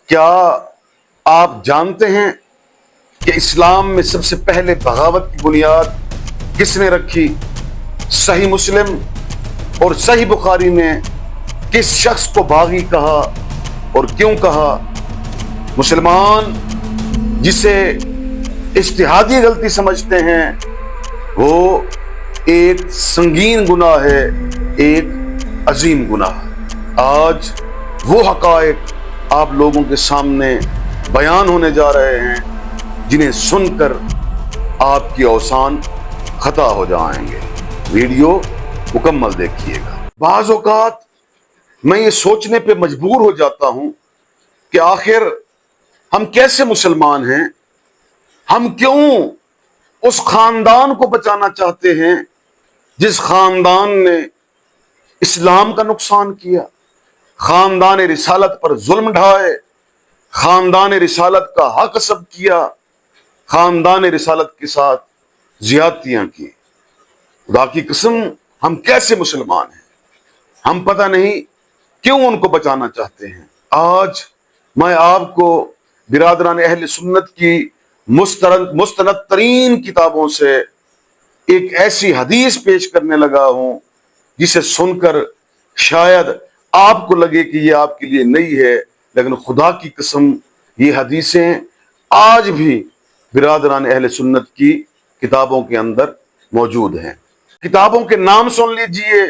کیا آپ جانتے ہیں کہ اسلام میں سب سے پہلے بغاوت کی بنیاد کس نے رکھی؟ صحیح مسلم اور صحیح بخاری میں کس شخص کو باغی کہا اور کیوں کہا؟ مسلمان جسے اجتہادی غلطی سمجھتے ہیں وہ ایک سنگین گناہ ہے، ایک عظیم گناہ۔ آج وہ حقائق آپ لوگوں کے سامنے بیان ہونے جا رہے ہیں جنہیں سن کر آپ کی اوسان خطا ہو جائیں گے۔ ویڈیو مکمل دیکھیے گا۔ بعض اوقات میں یہ سوچنے پہ مجبور ہو جاتا ہوں کہ آخر ہم کیسے مسلمان ہیں؟ ہم کیوں اس خاندان کو بچانا چاہتے ہیں جس خاندان نے اسلام کا نقصان کیا، خاندان رسالت پر ظلم ڈھائے، خاندان رسالت کا حق غصب کیا، خاندان رسالت کے ساتھ زیادتیاں کی۔ خدا کی قسم ہم کیسے مسلمان ہیں؟ ہم پتہ نہیں کیوں ان کو بچانا چاہتے ہیں۔ آج میں آپ کو برادران اہل سنت کی مستند ترین کتابوں سے ایک ایسی حدیث پیش کرنے لگا ہوں جسے سن کر شاید آپ کو لگے کہ یہ آپ کے لیے نئی ہے، لیکن خدا کی قسم یہ حدیثیں آج بھی برادران اہل سنت کی کتابوں کے اندر موجود ہیں۔ کتابوں کے نام سن لیجئے،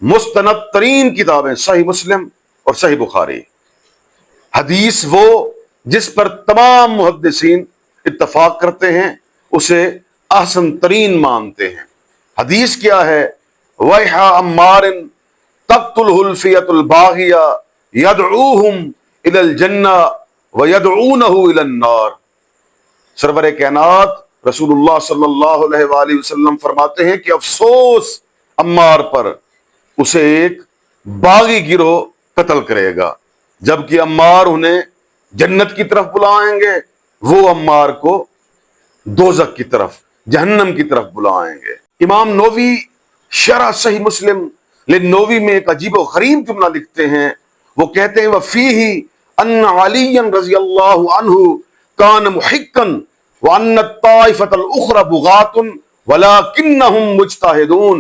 مستند ترین کتابیں صحیح مسلم اور صحیح بخاری۔ حدیث وہ جس پر تمام محدثین اتفاق کرتے ہیں، اسے احسن ترین مانتے ہیں۔ حدیث کیا ہے؟ وَيْحَ عَمَّارٍ تَقْتُلْهُ الْفِيَةُ الْبَاغِيَةُ يَدْعُوهُمْ إِلَى الْجَنَّةِ وَيَدْعُونَهُ إِلَى النَّارِ۔ سرور کائنات رسول اللہ صلی اللہ علیہ وآلہ وسلم فرماتے ہیں کہ افسوس عمار پر، اسے ایک باغی گروہ قتل کرے گا، جبکہ عمار انہیں جنت کی طرف بلائیں گے، وہ عمار کو دوزخ کی طرف، جہنم کی طرف بلائیں گے۔ امام نووی شرح صحیح مسلم للنووی میں ایک عجیب و غریب جملہ لکھتے ہیں۔ وہ کہتے ہیں وَفِيهِ أَنَّ عَلِيًّا رضی اللہ عنہ كَانَ مُحِقًّا وَأَنَّ الطَّائِفَةَ الْأُخْرَى بُغَاةٌ وَلَكِنَّهُمْ مُجْتَهِدُونَ۔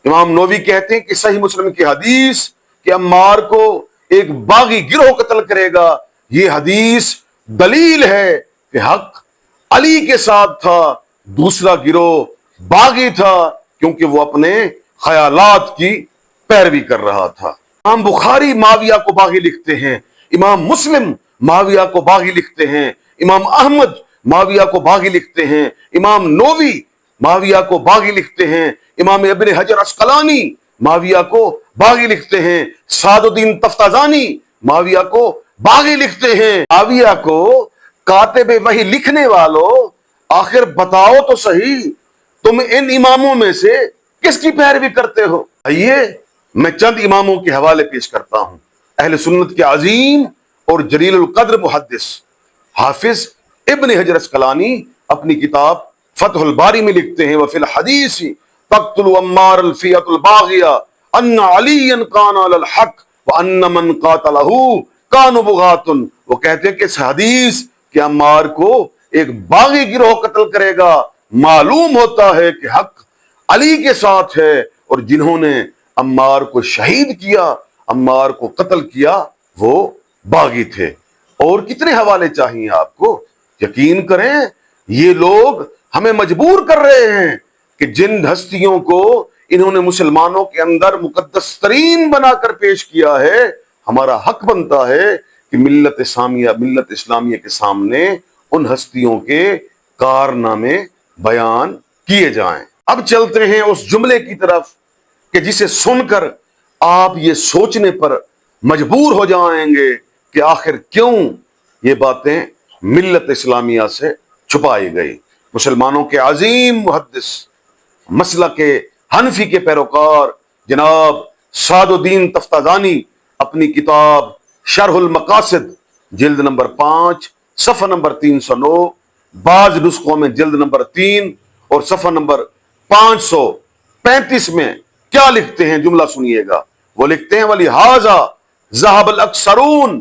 امام نووی کہتے ہیں کہ صحیح مسلم کی حدیث کہ عمار کو ایک باغی گروہ قتل کرے گا، یہ حدیث دلیل ہے کہ حق علی کے ساتھ تھا، دوسرا گروہ باغی تھا کیونکہ وہ اپنے خیالات کی پیروی کر رہا تھا۔ امام بخاری معاویہ کو باغی لکھتے ہیں، امام مسلم معاویہ کو باغی لکھتے ہیں، امام احمد معاویہ کو باغی لکھتے ہیں، امام نووی معاویہ کو باغی لکھتے ہیں، امام ابن حجر عسقلانی معاویہ کو باغی لکھتے ہیں، سعد الدین تفتازانی معاویہ کو باغی لکھتے ہیں۔ معاویہ کو کاتب وحی لکھنے والوں، آخر بتاؤ تو صحیح تم ان اماموں میں سے کس کی پیروی کرتے ہو؟ آئیے میں چند اماموں کے حوالے پیش کرتا ہوں۔ اہل سنت کے عظیم اور جلیل القدر محدث حافظ ابن حجر عسقلانی اپنی کتاب فتح الباری میں لکھتے ہیں وفی الحدیث تقتل عمار الفیۃ الباغیہ ان علی کان علی الحق وان من قاتلہ کانوا بغاة۔ وہ کہتے ہیں کہ اس حدیث کہ عمار کو ایک باغی گروہ قتل کرے گا، معلوم ہوتا ہے کہ حق علی کے ساتھ ہے، اور جنہوں نے عمار کو شہید کیا، عمار کو قتل کیا، وہ باغی تھے۔ اور کتنے حوالے چاہیے آپ کو؟ یقین کریں یہ لوگ ہمیں مجبور کر رہے ہیں کہ جن ہستیوں کو انہوں نے مسلمانوں کے اندر مقدس ترین بنا کر پیش کیا ہے، ہمارا حق بنتا ہے کہ ملت اسلامیہ کے سامنے ان ہستیوں کے کارنامے بیان کیے جائیں۔ اب چلتے ہیں اس جملے کی طرف کہ جسے سن کر آپ یہ سوچنے پر مجبور ہو جائیں گے کہ آخر کیوں یہ باتیں ملت اسلامیہ سے چھپائی گئی۔ مسلمانوں کے عظیم محدث مسلک حنفی کے پیروکار جناب سعد الدین تفتازانی اپنی کتاب شرح المقاصد جلد نمبر 5 صفحہ نمبر 309، بعض نسخوں میں جلد نمبر 3 اور صفحہ نمبر 535 میں کیا لکھتے ہیں؟ جملہ سنیے گا۔ وہ لکھتے ہیں وَلِهَذَا ذَهَبَ الْأَكْثَرُونَ